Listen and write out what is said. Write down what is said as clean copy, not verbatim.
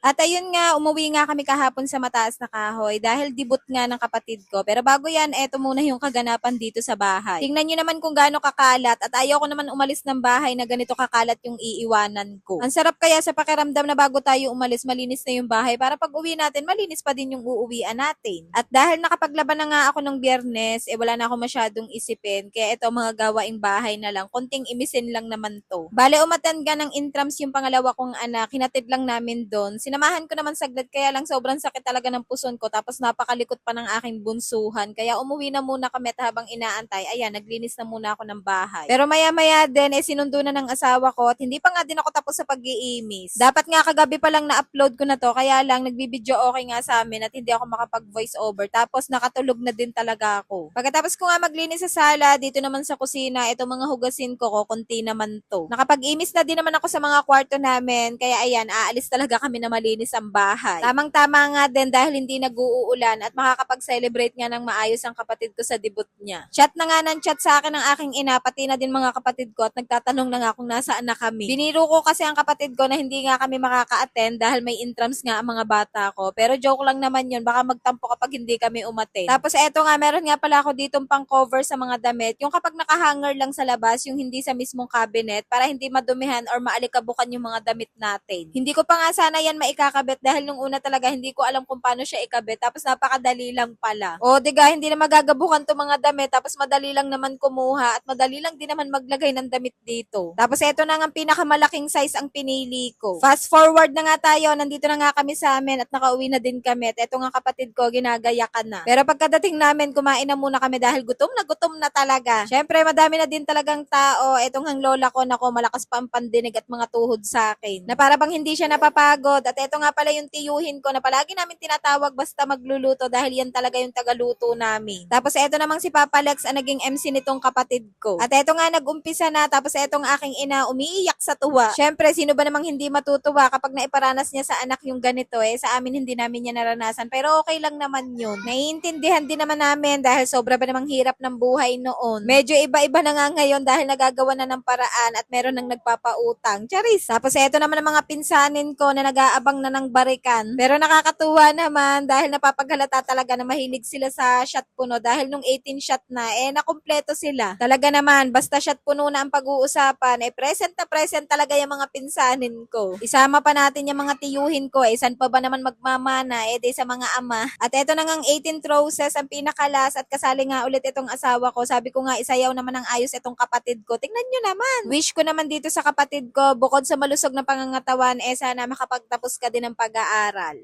At ayun nga, umuwi nga kami kahapon sa mataas na kahoy dahil debut nga ng kapatid ko. Pero bago yan, eto muna yung kaganapan dito sa bahay. Tingnan nyo naman kung gaano kakalat at ayaw ko naman umalis ng bahay na ganito kakalat yung iiwanan ko. Ang sarap kaya sa pakiramdam na bago tayo umalis, malinis na yung bahay para pag uwi natin, malinis pa din yung uuwian natin. At dahil nakapaglaban na nga ako ng Biyernes, wala na ako masyadong isipin. Kaya ito mga gawaing bahay na lang, konting imisin lang naman to. Bale, umatan ka ng intrams yung pangalawa kong anak, hinatid lang namin doon. Sinamahan ko naman saglit kaya lang sobrang sakit talaga ng puson ko tapos napakalikot pa ng aking bunsuhan. Kaya umuwi na muna kami at habang inaantay, ayan, naglinis na muna ako ng bahay. Pero maya-maya din, sinundo na ng asawa ko at hindi pa nga din ako tapos sa pag-iimis. Dapat nga kagabi pa lang na-upload ko na to, kaya lang nagbibideo okay nga sa amin at hindi ako makapag-voice over. Tapos nakatulog na din talaga ako. Pagkatapos ko nga maglinis sa sala, dito naman sa kusina, ito mga hugasin ko, konti naman to. Nakapag-imis na din naman ako sa mga kwarto namin, kaya ayan, aalis talaga kami na malinis ang bahay. Tamang-tama nga din dahil hindi nag-uulan at makakapag-celebrate nga ng maayos ang kapatid ko sa debut niya. Chat na nga ng chat sa akin ng aking ina, pati na din mga kapatid ko at nagtatanong na nga kung nasaan na kami. Biniro ko kasi ang kapatid ko na hindi nga kami makaka-attend dahil may intrams nga ang mga bata ko. Pero joke lang naman yun, baka magtampo kapag hindi kami umattend. Tapos eto nga, meron nga pala ako ditong pang cover sa mga damit. Yung kapag nakahanger lang sa labas, yung hindi sa mismong cabinet para hindi madumihan or maalikabukan yung mga damit natin. Hindi ko pa nga sana yan maikakabit dahil nung una talaga hindi ko alam kung paano siya ikabit tapos napakadali lang pala. O diga, hindi na magagabukan to mga damit tapos madali lang naman kumuha at madali lang din naman maglagay ng damit dito. Tapos eto na nga ang pinakamalaking size ang pinili ko. Fast forward na nga tayo, nandito na nga kami sa amin at nakauwi na din kami at eto nga kapatid ko, ginagayakan na. Pero pagkadating namin, kumain na muna kami dahil gutom na talaga. Syempre, madami na din talagang tao. Etong hang lola ko, nako, malakas pa ang pandinig at mga tuhod sa akin. Na para bang hindi siya napapagod. At eto nga pala yung tiyuhin ko na palagi namin tinatawag basta magluluto dahil yan talaga yung tagaluto namin. Tapos eto namang si Papa Lex ang naging MC nitong kapatid ko. At eto nga nag-umpisa na tapos etong aking ina umiiyak sa tuwa. Syempre, sino ba namang hindi matutuwa kapag naiparanas niya sa anak yung ganito sa amin hindi namin niya naranasan. Pero okay lang naman yun. Naiintindihan din naman namin dahil sobra ba namang hirap ng buhay noon. Medyo iba-iba na nga ngayon dahil nagagawa na ng paraan at meron nang nagpapautang. Charis! Tapos eto naman ang mga pinsanin ko na nag-aabang na ng barikan. Pero nakakatuwa naman dahil napapaghalata talaga na mahilig sila sa shot puno dahil nung 18 shot na, nakumpleto sila. Talaga naman, basta shot puno na ang pag-uusapan, present na present talaga yung mga pinsanin ko. Isama pa natin yung mga tiyuhin ko, saan pa ba naman magmamana, di sa mga ama. At eto na ngang 18th roses ang pinakalas at kasali nga ulit itong asawa ko. Sabi ko nga, isayaw naman ang ayos itong kapatid ko. Tingnan nyo naman. Wish ko naman dito sa kapatid ko, bukod sa malusog na pangangatawan, sana makapagtapos ka din ng pag-aaral.